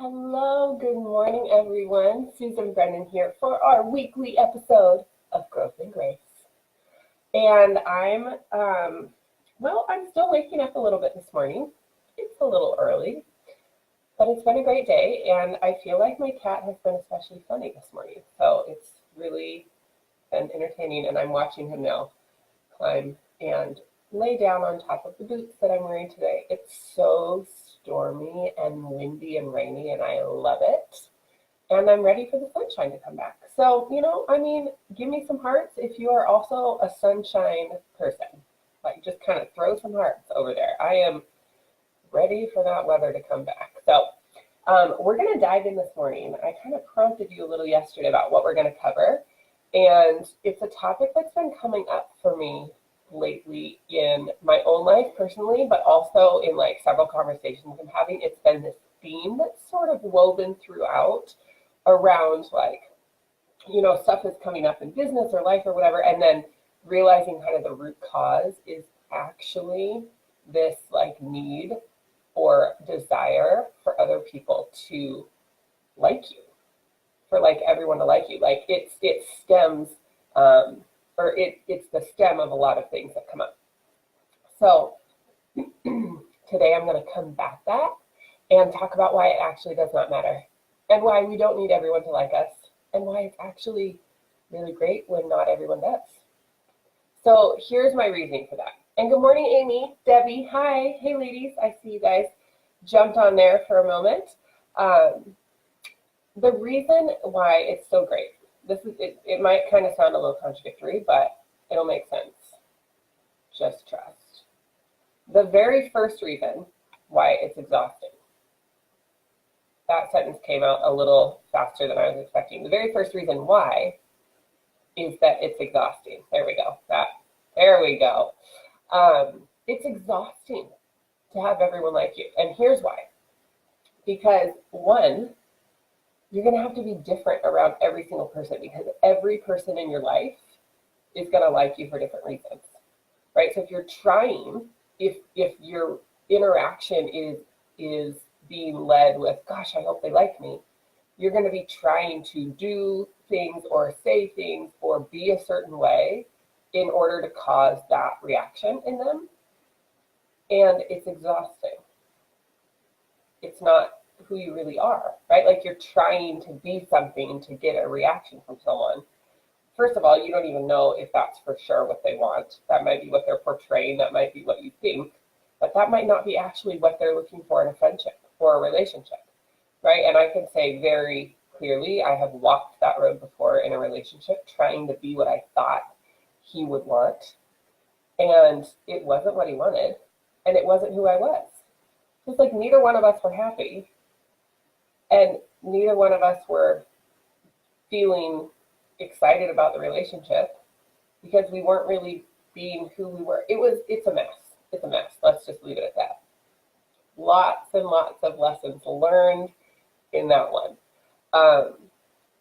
Hello, good morning, everyone. Susan Brennan here for our weekly episode of Growth and Grace. And I'm still waking up a little bit this morning. It's a little early, but it's been a great day, and I feel like my cat has been especially funny this morning. So it's really been entertaining, and I'm watching him now climb and lay down on top of the boots that I'm wearing today. It's so stormy and windy and rainy, and I love it. And I'm ready for the sunshine to come back. So, give me some hearts if you are also a sunshine person. Like, just kind of throw some hearts over there. I am ready for that weather to come back. So, we're going to dive in this morning. I kind of prompted you a little yesterday about what we're going to cover. And it's a topic that's been coming up for me lately in my own life personally, but also in like several conversations I'm having. It's been this theme that's sort of woven throughout around stuff that's coming up in business or life or whatever, and then realizing kind of the root cause is actually this like need or desire for other people to like you, for like everyone to like you. Like it stems it's the stem of a lot of things that come up. So today I'm going to combat that and talk about why it actually does not matter, and why we don't need everyone to like us, and why it's actually really great when not everyone does. So here's my reasoning for that. And good morning, Amy, Debbie, hi, hey ladies, I see you guys jumped on there for a moment. The reason why it's so great, it might kind of sound a little contradictory, but it'll make sense. Just trust. The very first reason why it's exhausting. That sentence came out a little faster than I was expecting. The very first reason why is that it's exhausting. There we go. There we go. It's exhausting to have everyone like you. And here's why. Because one, you're going to have to be different around every single person, because every person in your life is going to like you for different reasons, right? So if you're trying, if your interaction is being led with, gosh, I hope they like me, you're going to be trying to do things or say things or be a certain way in order to cause that reaction in them. And it's exhausting. It's not who you really are, right? Like you're trying to be something to get a reaction from someone. First of all, you don't even know if that's for sure what they want. That might be what they're portraying. That might be what you think, but that might not be actually what they're looking for in a friendship or a relationship, right? And I can say very clearly, I have walked that road before in a relationship, trying to be what I thought he would want. And it wasn't what he wanted, and it wasn't who I was. It's like neither one of us were happy. And neither one of us were feeling excited about the relationship because we weren't really being who we were. It's a mess. It's a mess. Let's just leave it at that. Lots and lots of lessons learned in that one.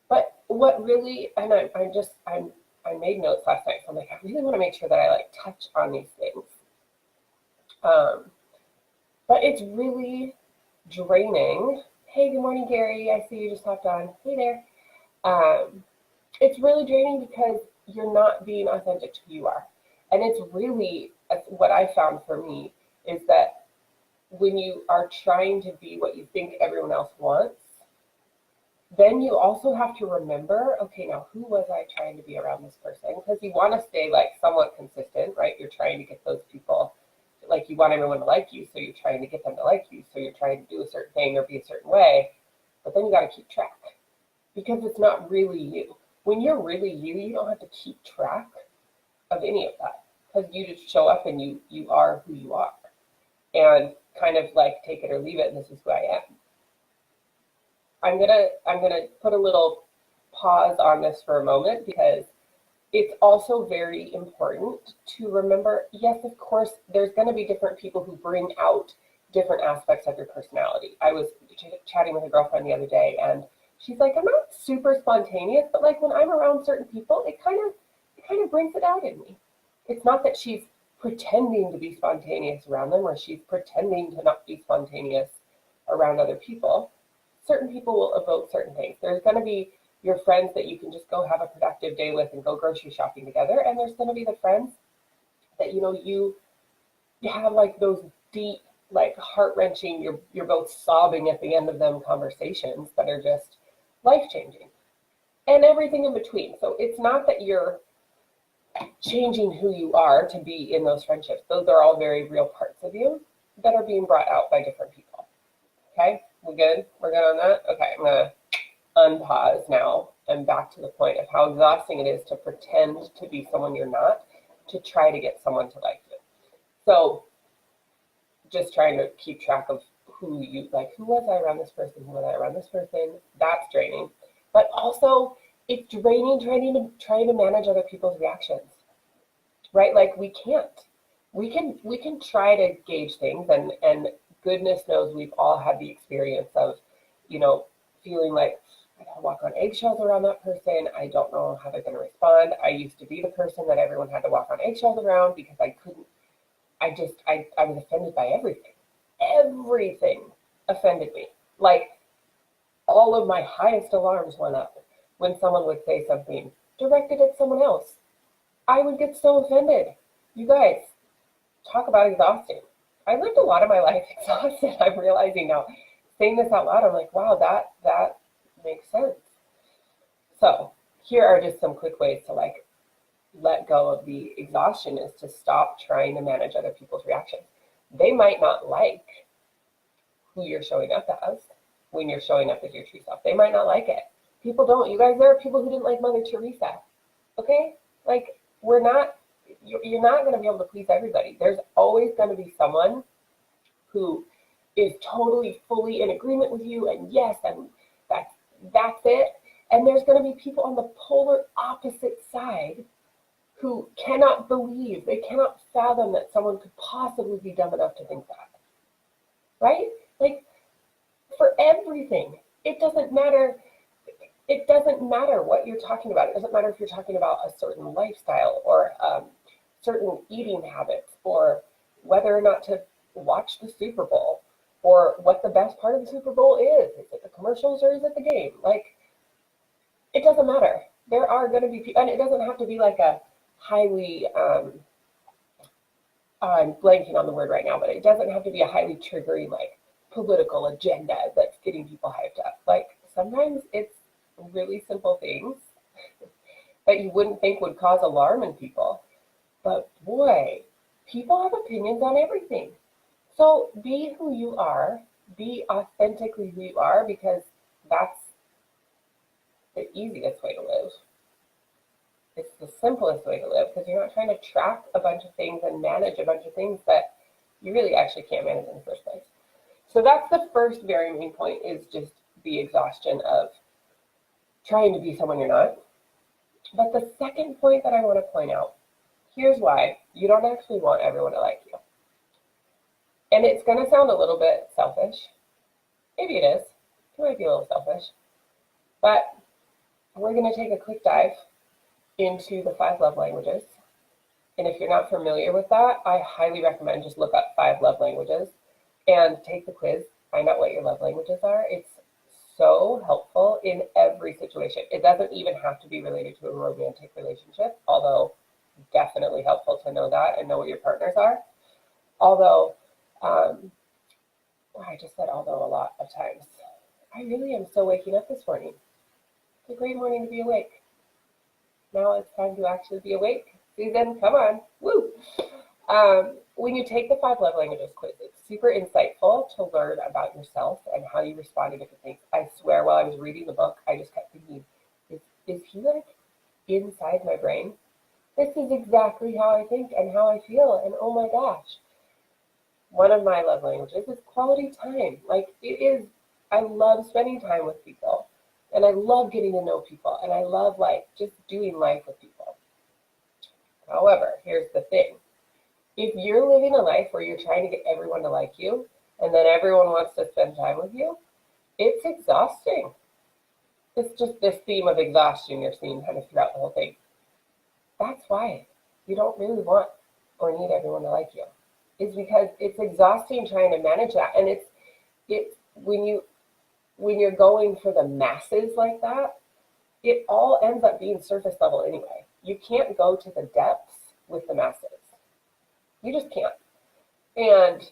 But what really, and I made notes last night, so I'm like, I really want to make sure that I like touch on these things. But it's really draining. Hey, good morning, Gary. I see you just hopped on. Hey there. It's really draining because you're not being authentic to who you are. And it's really, what I found for me is that when you are trying to be what you think everyone else wants, then you also have to remember, okay, now who was I trying to be around this person? Because you want to stay like somewhat consistent, right? You're trying to get those people, like you want everyone to like you, so you're trying to get them to like you, so you're trying to do a certain thing or be a certain way, but then you got to keep track because it's not really you. When you're really you, you don't have to keep track of any of that because you just show up and you are who you are and kind of like take it or leave it, and this is who I am. I'm gonna put a little pause on this for a moment because it's also very important to remember, yes, of course, there's going to be different people who bring out different aspects of your personality. I was chatting with a girlfriend the other day, and she's like, I'm not super spontaneous, but like when I'm around certain people, it kind of brings it out in me. It's not that she's pretending to be spontaneous around them or she's pretending to not be spontaneous around other people. certain people will evoke certain things. There's going to be your friends that you can just go have a productive day with and go grocery shopping together. And there's going to be the friends that, you have like those deep, like heart-wrenching, you're both sobbing at the end of them conversations that are just life-changing, and everything in between. So it's not that you're changing who you are to be in those friendships. Those are all very real parts of you that are being brought out by different people. Okay, we good? We're good on that? Okay, I'm gonna unpause now and back to the point of how exhausting it is to pretend to be someone you're not, to try to get someone to like you. So just trying to keep track of who was I around this person, who was I around this person, that's draining. But also it's draining trying to manage other people's reactions, right? Like we can try to gauge things, and goodness knows we've all had the experience of, feeling like I gotta walk on eggshells around that person. I don't know how they're gonna respond. I used to be the person that everyone had to walk on eggshells around because I was offended by everything. Everything offended me. Like all of my highest alarms went up when someone would say something directed at someone else. I would get so offended. You guys, talk about exhausting. I lived a lot of my life exhausted. I'm realizing now, saying this out loud, I'm like, wow, that makes sense. So here are just some quick ways to let go of the exhaustion, is to stop trying to manage other people's reactions. They might not like who you're showing up as when you're showing up as your true self. They might not like it. People don't. You guys, there are people who didn't like Mother Teresa. Okay? Like, you're not going to be able to please everybody. There's always going to be someone who is totally, fully in agreement with you, and yes, and that's it. And there's going to be people on the polar opposite side who cannot believe, they cannot fathom that someone could possibly be dumb enough to think that. Right? Like, for everything, it doesn't matter what you're talking about. It doesn't matter if you're talking about a certain lifestyle or certain eating habits, or whether or not to watch the Super Bowl, or what the best part of the Super Bowl is. Is it the commercials or is it the game? Like, it doesn't matter. There are going to be people, and it doesn't have to be like a highly, I'm blanking on the word right now, but it doesn't have to be a highly triggering, like, political agenda that's getting people hyped up. Like, sometimes it's really simple things that you wouldn't think would cause alarm in people. But boy, people have opinions on everything. So be who you are, be authentically who you are, because that's the easiest way to live. It's the simplest way to live, because you're not trying to track a bunch of things and manage a bunch of things that you really actually can't manage in the first place. So that's the first very main point, is just the exhaustion of trying to be someone you're not. But the second point that I want to point out, here's why you don't actually want everyone to like you. And it's going to sound a little bit selfish. Maybe it is. It might be a little selfish. But we're going to take a quick dive into the 5 love languages. And if you're not familiar with that, I highly recommend just look up 5 love languages and take the quiz. Find out what your love languages are. It's so helpful in every situation. It doesn't even have to be related to a romantic relationship, although definitely helpful to know that and know what your partners are. Although, I just said although a lot of times. I really am still waking up this morning. It's a great morning to be awake. Now it's time to actually be awake. Susan, come on. Woo! When you take the 5 love languages quiz, it's super insightful to learn about yourself and how you respond to different things. I swear, while I was reading the book, I just kept thinking, is he like inside my brain? This is exactly how I think and how I feel, and oh my gosh. One of my love languages is quality time. Like, it is, I love spending time with people, and I love getting to know people, and I love like just doing life with people. However, here's the thing. If you're living a life where you're trying to get everyone to like you, and then everyone wants to spend time with you, it's exhausting. It's just this theme of exhaustion you're seeing kind of throughout the whole thing. That's why you don't really want or need everyone to like you. It's because it's exhausting trying to manage that. And it's when when you're going for the masses like that, it all ends up being surface level anyway. You can't go to the depths with the masses. You just can't. And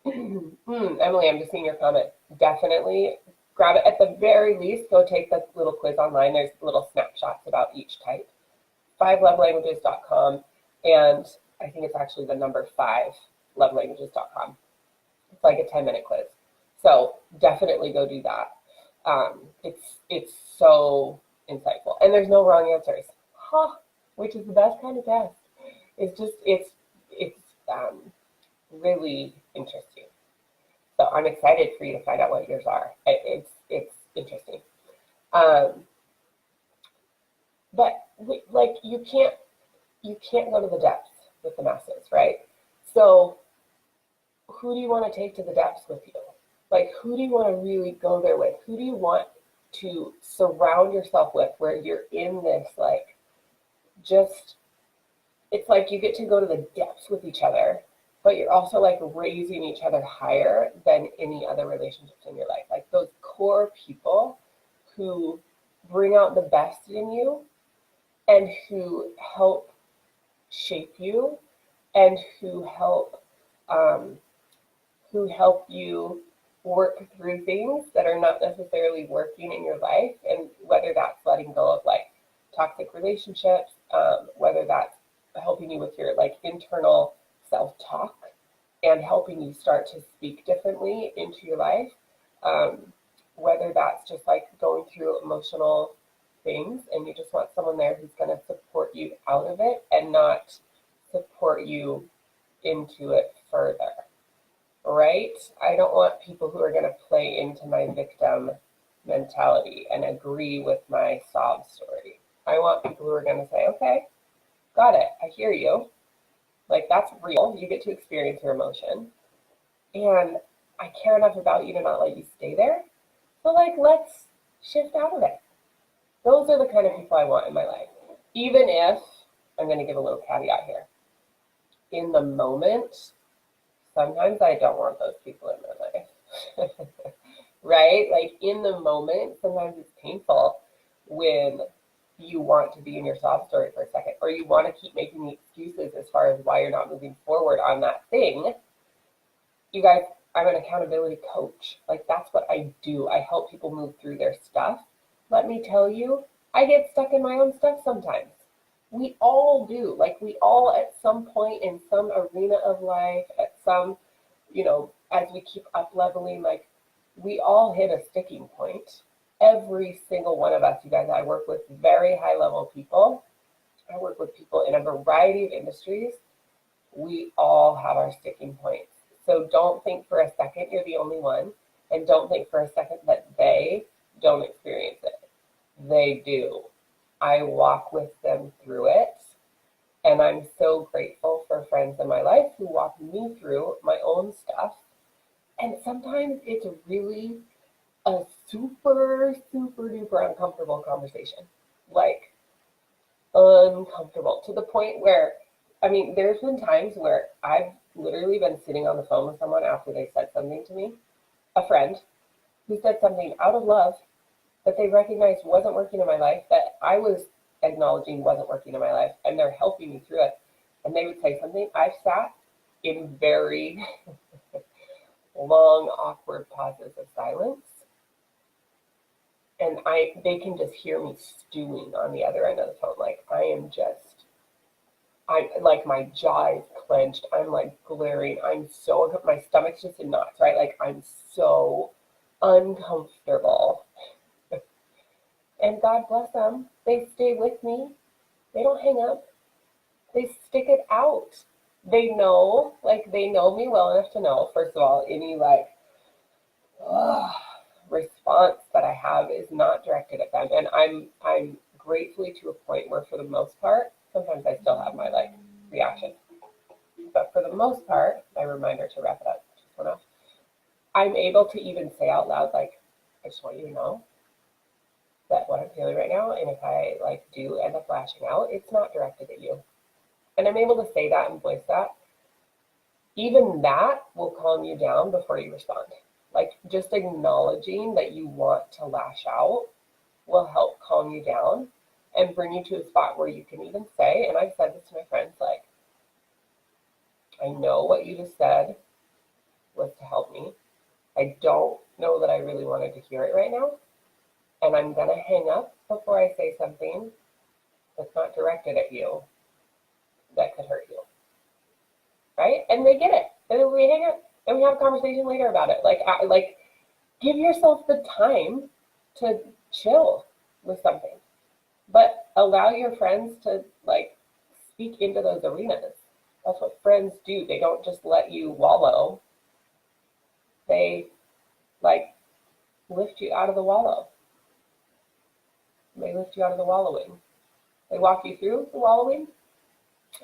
Emily, I'm just seeing your comment. Definitely grab it. At the very least, go take the little quiz online. There's little snapshots about each type. 5lovelanguages.com, and I think it's actually the number 5lovelanguages.com. It's like a 10-minute quiz. So definitely go do that. It's so insightful, and there's no wrong answers, which is the best kind of test. It's really interesting. So I'm excited for you to find out what yours are. It's interesting. But like you can't go to the depths with the masses, right? So who do you want to take to the depths with you? Like, who do you want to really go there with? Who do you want to surround yourself with, where you're in this, like, just, it's like you get to go to the depths with each other, but you're also like raising each other higher than any other relationships in your life. Like those core people who bring out the best in you and who help shape you and who help you work through things that are not necessarily working in your life, and whether that's letting go of like toxic relationships, whether that's helping you with your like internal self-talk and helping you start to speak differently into your life, whether that's just like going through emotional things and you just want someone there who's going to support you out of it and not support you into it further. Right? I don't want people who are going to play into my victim mentality and agree with my sob story. I want people who are going to say, okay, got it. I hear you. Like, that's real. You get to experience your emotion. And I care enough about you to not let you stay there. So, like, let's shift out of it. Those are the kind of people I want in my life. Even if, I'm going to give a little caveat here. In the moment, sometimes I don't want those people in my life, right? Like in the moment, sometimes it's painful when you want to be in your sob story for a second, or you want to keep making the excuses as far as why you're not moving forward on that thing. You guys, I'm an accountability coach. Like that's what I do. I help people move through their stuff. Let me tell you, I get stuck in my own stuff sometimes. We all do. Like we all at some point in some arena of life, at some, as we keep up leveling, like we all hit a sticking point. Every single one of us, you guys, I work with very high level people. I work with people in a variety of industries. We all have our sticking points. So don't think for a second you're the only one. And don't think for a second that they don't experience it. They do. I walk with them through it, and I'm so grateful for friends in my life who walk me through my own stuff. And sometimes it's really a super, super duper uncomfortable conversation, like uncomfortable to the point where, there's been times where I've literally been sitting on the phone with someone after they said something to me, a friend who said something out of love that they recognized wasn't working in my life, that I was acknowledging wasn't working in my life, and they're helping me through it. And they would say something. I've sat in very long, awkward pauses of silence, and they can just hear me stewing on the other end of the phone. Like like my jaw is clenched. I'm like glaring. My stomach's just in knots, right? Like I'm so uncomfortable. And God bless them, they stay with me. They don't hang up. They stick it out. They know me well enough to know, first of all, any response that I have is not directed at them. And I'm gratefully to a point where for the most part, sometimes I still have my reaction. But for the most part, my reminder to wrap it up, just went off. I'm able to even say out loud, I just want you to know that what I'm feeling right now, and if I do end up lashing out, it's not directed at you. And I'm able to say that and voice that. Even that will calm you down before you respond. Like just acknowledging that you want to lash out will help calm you down and bring you to a spot where you can even say, and I've said this to my friends, like, I know what you just said was to help me. I don't know that I really wanted to hear it right now. And I'm going to hang up before I say something that's not directed at you that could hurt you. Right? And they get it. And then we hang up and we have a conversation later about it. Like give yourself the time to chill with something. But allow your friends to like speak into those arenas. That's what friends do. They don't just let you wallow. They like lift you out of the wallow. They lift you out of the wallowing. They walk you through the wallowing.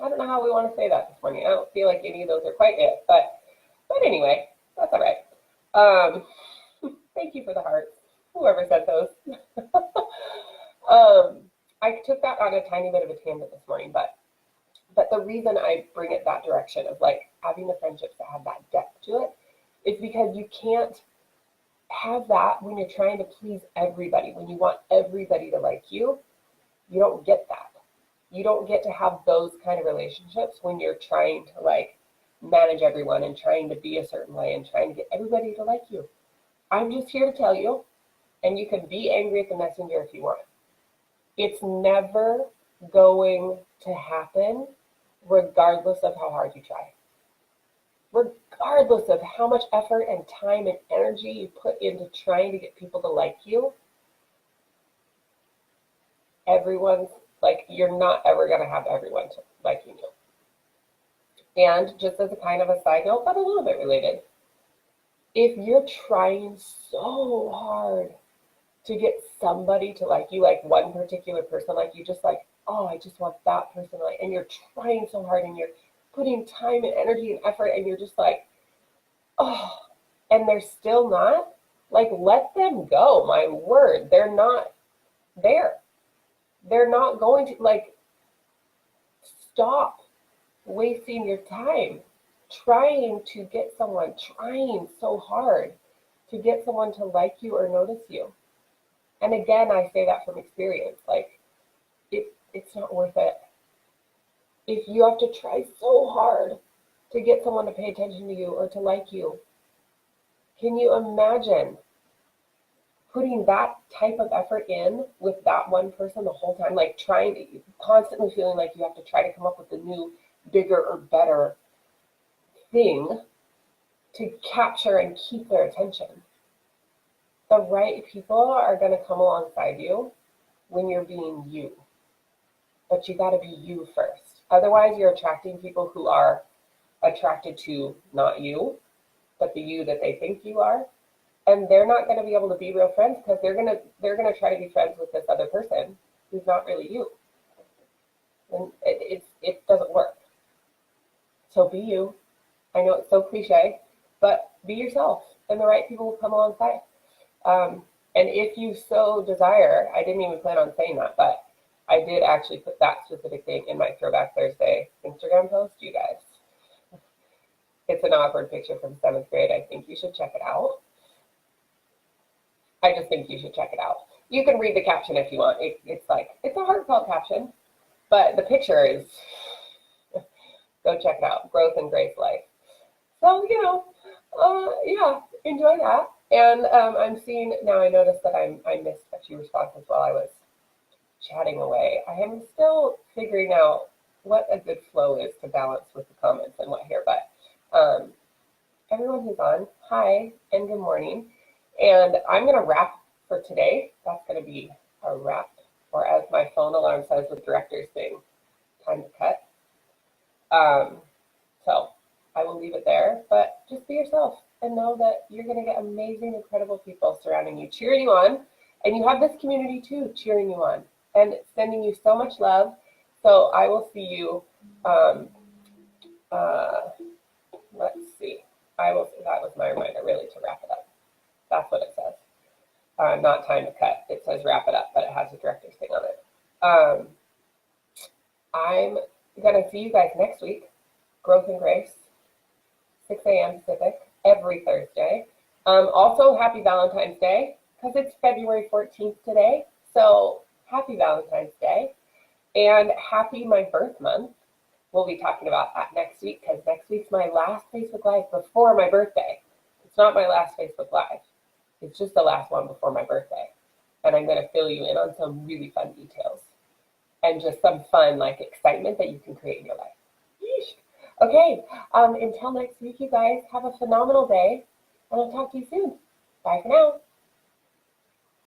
I don't know how we want to say that this morning. I don't feel like any of those are quite it, but anyway, that's all right. Thank you for the hearts, whoever said those. I took that on a tiny bit of a tangent this morning, but the reason I bring it that direction of like having the friendships that have that depth to it is because you can't have that when you're trying to please everybody. When you want everybody to like you, you don't get that. You don't get to have those kind of relationships when you're trying to like manage everyone and trying to be a certain way and trying to get everybody to like you. I'm just here to tell you, and you can be angry at the messenger if you want. It's never going to happen regardless of how hard you try. Regardless of how much effort and time and energy you put into trying to get people to like you, everyone's like, you're not ever going to have everyone liking you. And just as a kind of a side note, but a little bit related, if you're trying so hard to get somebody to like you, like one particular person like you, just like, oh, I just want that person to like, and you're trying so hard and you're putting time and energy and effort and you're just like, oh, and they're still not, like, let them go. My word, they're not there. They're not going to, like, stop wasting your time trying to get someone, trying so hard to get someone to like you or notice you. And again, I say that from experience, like, it's not worth it. If you have to try so hard to get someone to pay attention to you or to like you, can you imagine putting that type of effort in with that one person the whole time, like trying to, constantly feeling like you have to try to come up with a new, bigger or better thing to capture and keep their attention? The right people are going to come alongside you when you're being you. But you got to be you first. Otherwise, you're attracting people who are attracted to not you, but the you that they think you are. And they're not going to be able to be real friends because they're gonna try to be friends with this other person who's not really you. And it doesn't work. So be you. I know it's so cliche, but be yourself, and the right people will come alongside. And if you so desire, I didn't even plan on saying that, but I did actually put that specific thing in my Throwback Thursday Instagram post, you guys. It's an awkward picture from 7th grade. I think you should check it out. I just think you should check it out. You can read the caption if you want. It's a heartfelt caption, but the picture is, go check it out, Growth and Grace Life. So, yeah, enjoy that. And I'm seeing, now I noticed that I missed a few responses while I was chatting away. I am still figuring out what a good flow is to balance with the comments and what here, but everyone who's on, hi and good morning. And I'm going to wrap for today. That's going to be a wrap, or as my phone alarm says with director's thing, time to cut. So I will leave it there, but just be yourself and know that you're going to get amazing, incredible people surrounding you, cheering you on. And you have this community too, cheering you on and sending you so much love. So I will see you, let's see. That was my reminder really to wrap it up. That's what it says. Not time to cut. It says wrap it up, but it has a director's thing on it. I'm going to see you guys next week. Growth and Grace, 6 a.m. Pacific, every Thursday. Also, happy Valentine's Day, because it's February 14th today. So happy Valentine's Day. And happy my birth month. We'll be talking about that next week, because next week's my last Facebook Live before my birthday. It's not my last Facebook Live. It's just the last one before my birthday. And I'm going to fill you in on some really fun details and just some fun, like, excitement that you can create in your life. Yeesh. Okay, until next week, you guys, have a phenomenal day, and I'll talk to you soon. Bye for now.